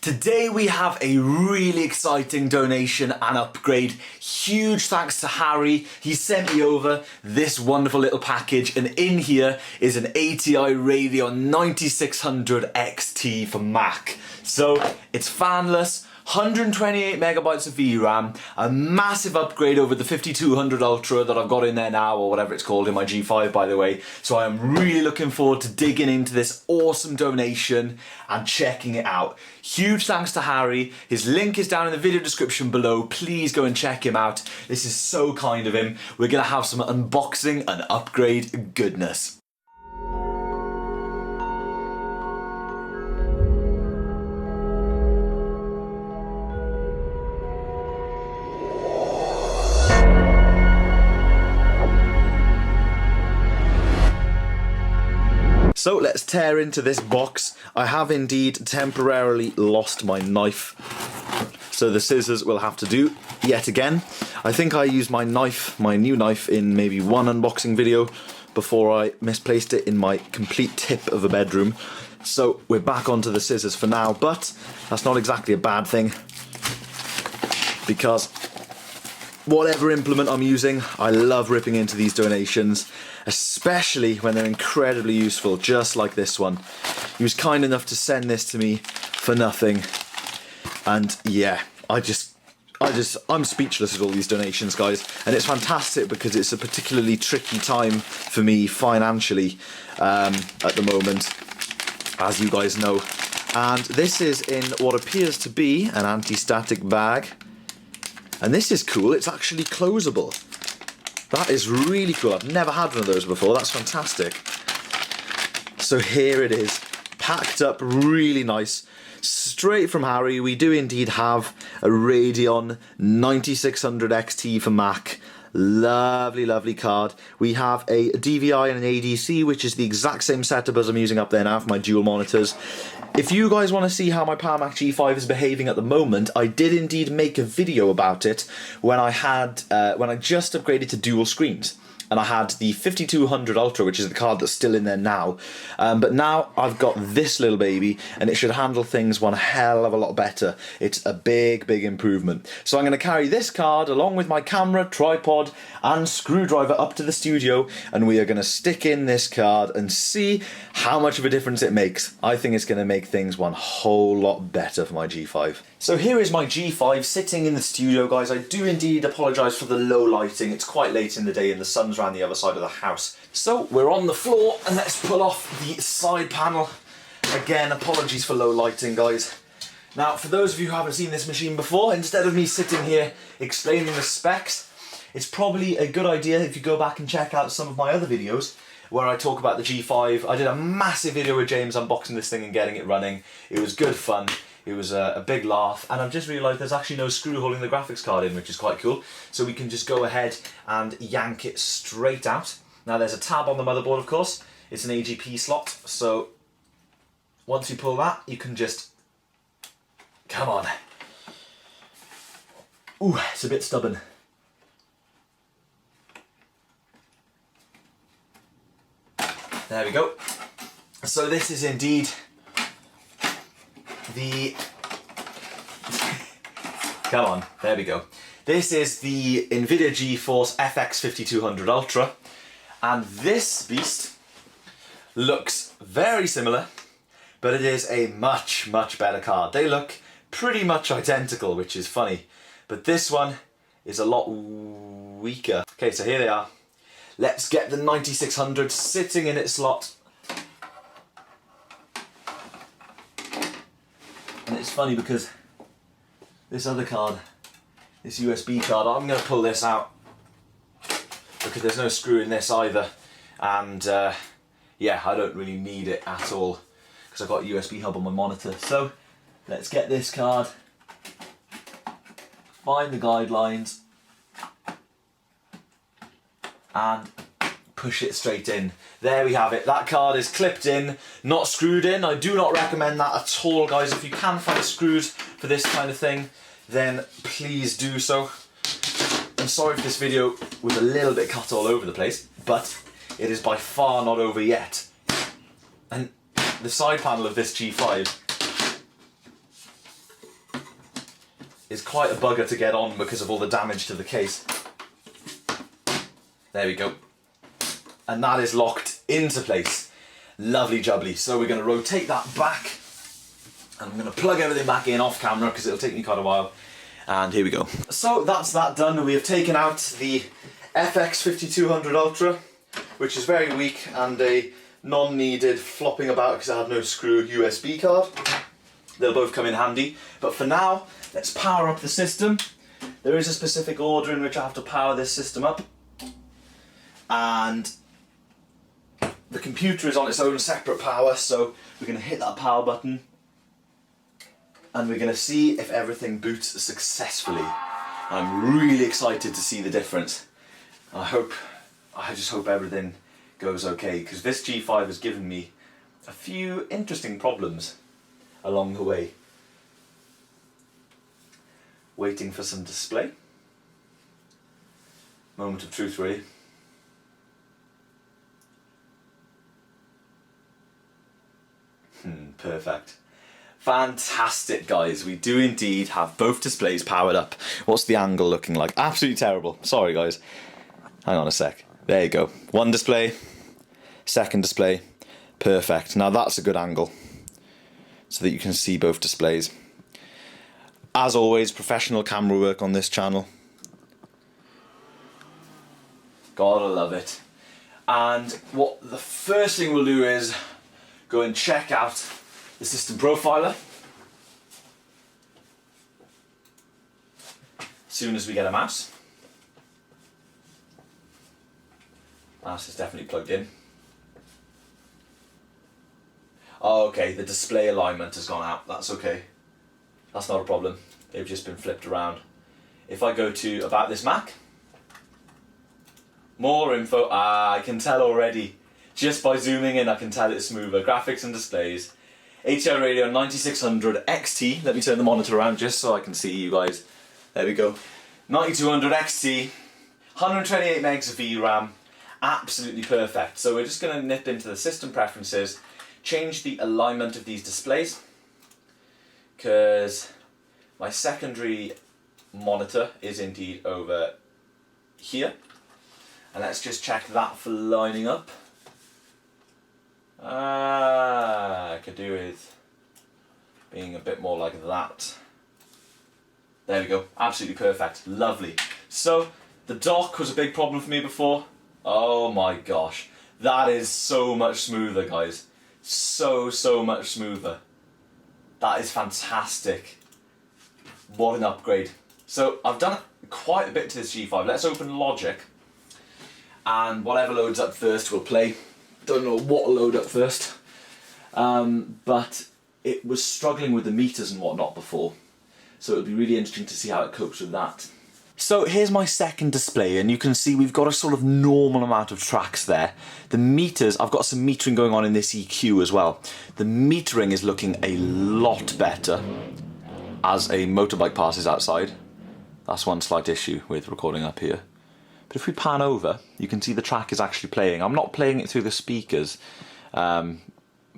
Today we have a really exciting donation and upgrade. Huge thanks to Harry. He sent me over this wonderful little package, and in here is an ATI Radeon 9600XT for Mac. So it's fanless, 128 megabytes of VRAM, a massive upgrade over the 5200 Ultra that I've got in there now, or whatever it's called in my G5 by the way. So I am really looking forward to digging into this awesome donation and checking it out. Huge thanks to Harry. His link is down in the video description below. Please go and check him out. This is so kind of him. We're gonna have some unboxing and upgrade goodness. So let's tear into this box. I have indeed temporarily lost my knife, so the scissors will have to do yet again. I think I used my new knife in maybe one unboxing video before I misplaced it in my complete tip of a bedroom. So we're back onto the scissors for now, but that's not exactly a bad thing, because whatever implement I'm using, I love ripping into these donations, especially when they're incredibly useful, just like this one. He was kind enough to send this to me for nothing, and yeah, I'm speechless at all these donations, guys, and it's fantastic because it's a particularly tricky time for me financially at the moment, as you guys know. And this is in what appears to be an anti-static bag. And this is cool, it's actually closable. That is really cool, I've never had one of those before, that's fantastic. So here it is, packed up really nice, straight from Harry. We do indeed have a Radeon 9600XT for Mac. Lovely, lovely card. We have a DVI and an ADC, which is the exact same setup as I'm using up there now for my dual monitors. If you guys want to see how my PowerMac G5 is behaving at the moment, I did indeed make a video about it when I just upgraded to dual screens. And I had the 5200 Ultra, which is the card that's still in there now. But now I've got this little baby, and it should handle things one hell of a lot better. It's a big, big improvement. So I'm going to carry this card along with my camera, tripod, and screwdriver up to the studio, and we are going to stick in this card and see how much of a difference it makes. I think it's going to make things one whole lot better for my G5. So here is my G5 sitting in the studio, guys. I do indeed apologise for the low lighting. It's quite late in the day and the sun's around the other side of the house. So we're on the floor, and let's pull off the side panel. Again, apologies for low lighting, guys. Now, for those of you who haven't seen this machine before, instead of me sitting here explaining the specs, it's probably a good idea if you go back and check out some of my other videos where I talk about the G5. I did a massive video with James unboxing this thing and getting it running. It was good fun. It was a big laugh, and I've just realised there's actually no screw holding the graphics card in, which is quite cool. So we can just go ahead and yank it straight out. Now there's a tab on the motherboard, of course. It's an AGP slot, so once you pull that, you can just, come on. Ooh, it's a bit stubborn. There we go. So this is indeed come on, there we go. This is the NVIDIA GeForce FX 5200 Ultra, and this beast looks very similar, but it is a much, much better card. They look pretty much identical, which is funny, but this one is a lot weaker. Okay, so here they are. Let's get the 9600 sitting in its slot. And it's funny because this other card, this USB card, I'm going to pull this out because there's no screw in this either, and yeah, I don't really need it at all because I've got a USB hub on my monitor. So let's get this card, find the guidelines, and push it straight in. There we have it. That card is clipped in, not screwed in. I do not recommend that at all, guys. If you can find screws for this kind of thing, then please do so. I'm sorry if this video was a little bit cut all over the place, but it is by far not over yet. And the side panel of this G5 is quite a bugger to get on because of all the damage to the case. There we go. And that is locked into place. Lovely jubbly. So we're going to rotate that back. And I'm going to plug everything back in off camera because it'll take me quite a while. And here we go. So that's that done. We have taken out the FX5200 Ultra, which is very weak and a non-needed flopping about because I have no screw USB card. They'll both come in handy. But for now, let's power up the system. There is a specific order in which I have to power this system up. And the computer is on its own separate power, so we're going to hit that power button and we're going to see if everything boots successfully. I'm really excited to see the difference. I just hope everything goes okay, because this G5 has given me a few interesting problems along the way. Waiting for some display. Moment of truth, really. Perfect. Fantastic, guys. We do indeed have both displays powered up. What's the angle looking like? Absolutely terrible. Sorry, guys. Hang on a sec. There you go. One display, second display. Perfect. Now that's a good angle so that you can see both displays. As always, professional camera work on this channel. Gotta love it. And what the first thing we'll do is go and check out the system profiler. As soon as we get a mouse. Mouse is definitely plugged in. Oh, okay, the display alignment has gone out. That's okay. That's not a problem. They've just been flipped around. If I go to About This Mac, more info. I can tell already. Just by zooming in, I can tell it's smoother. Graphics and displays. HDR Radeon 9600XT. Let me turn the monitor around just so I can see you guys. There we go. 9200XT. 128 megs of VRAM. Absolutely perfect. So we're just going to nip into the system preferences, change the alignment of these displays, because my secondary monitor is indeed over here. And let's just check that for lining up. I could do with being a bit more like that. There we go, absolutely perfect, lovely. So the dock was a big problem for me before. Oh my gosh, that is so much smoother, guys. So much smoother. That is fantastic. What an upgrade. So I've done quite a bit to this G5. Let's open Logic, and whatever loads up first will play. Don't know what will load up first, but it was struggling with the meters and whatnot before, so it'll be really interesting to see how it copes with that. So here's my second display, and you can see we've got a sort of normal amount of tracks there. The meters, I've got some metering going on in this EQ as well. The metering is looking a lot better as a motorbike passes outside. That's one slight issue with recording up here. But if we pan over, you can see the track is actually playing. I'm not playing it through the speakers for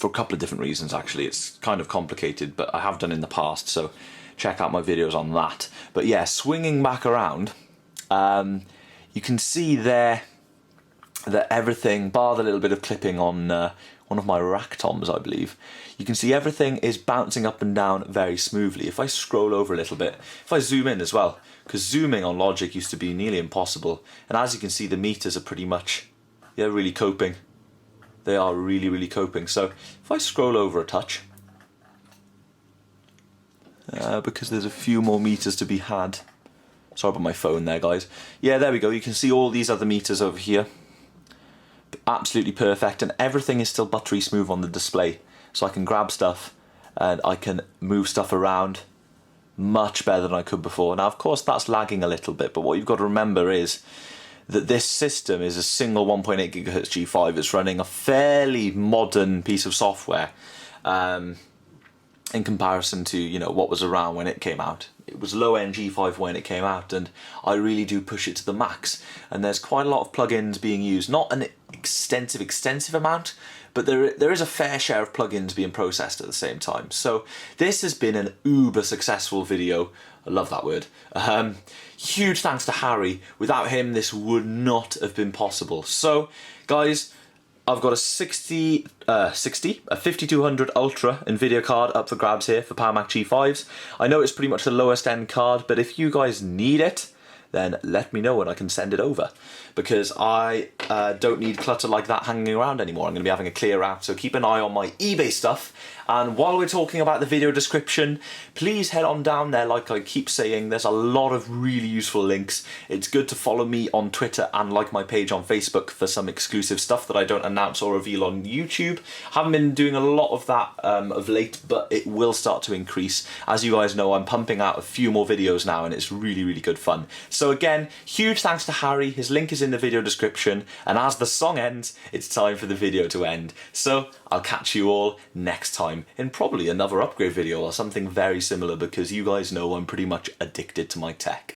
a couple of different reasons, actually. It's kind of complicated, but I have done in the past, so check out my videos on that. But yeah, swinging back around, you can see there that everything, bar the little bit of clipping on one of my rack toms, I believe, you can see everything is bouncing up and down very smoothly. If I scroll over a little bit, if I zoom in as well, because zooming on Logic used to be nearly impossible, and as you can see the meters are pretty much, they're really coping. They are really coping. So if I scroll over a touch, because there's a few more meters to be had. Sorry about my phone there, guys. Yeah, there we go. You can see all these other meters over here. Absolutely perfect, and everything is still buttery smooth on the display. So I can grab stuff and I can move stuff around much better than I could before. Now, of course, that's lagging a little bit, but what you've got to remember is that this system is a single 1.8 gigahertz G5. It's running a fairly modern piece of software. in comparison to, you know, what was around when it came out. It was low-end G5 when it came out, and I really do push it to the max. And there's quite a lot of plugins being used, not an extensive amount, but there is a fair share of plugins being processed at the same time. So this has been an uber successful video. I love that word. Huge thanks to Harry. Without him, this would not have been possible. So, guys, I've got a 5200 Ultra NVIDIA card up for grabs here for PowerMac G5s. I know it's pretty much the lowest end card, but if you guys need it, then let me know and I can send it over. Because I don't need clutter like that hanging around anymore. I'm going to be having a clear out, so keep an eye on my eBay stuff. And while we're talking about the video description, please head on down there. Like I keep saying, there's a lot of really useful links. It's good to follow me on Twitter and like my page on Facebook for some exclusive stuff that I don't announce or reveal on YouTube. Haven't been doing a lot of that of late, but it will start to increase. As you guys know, I'm pumping out a few more videos now, and it's really, really good fun. So again, huge thanks to Harry. His link is in the video description, and as the song ends, it's time for the video to end. So I'll catch you all next time in probably another upgrade video or something very similar, because you guys know I'm pretty much addicted to my tech.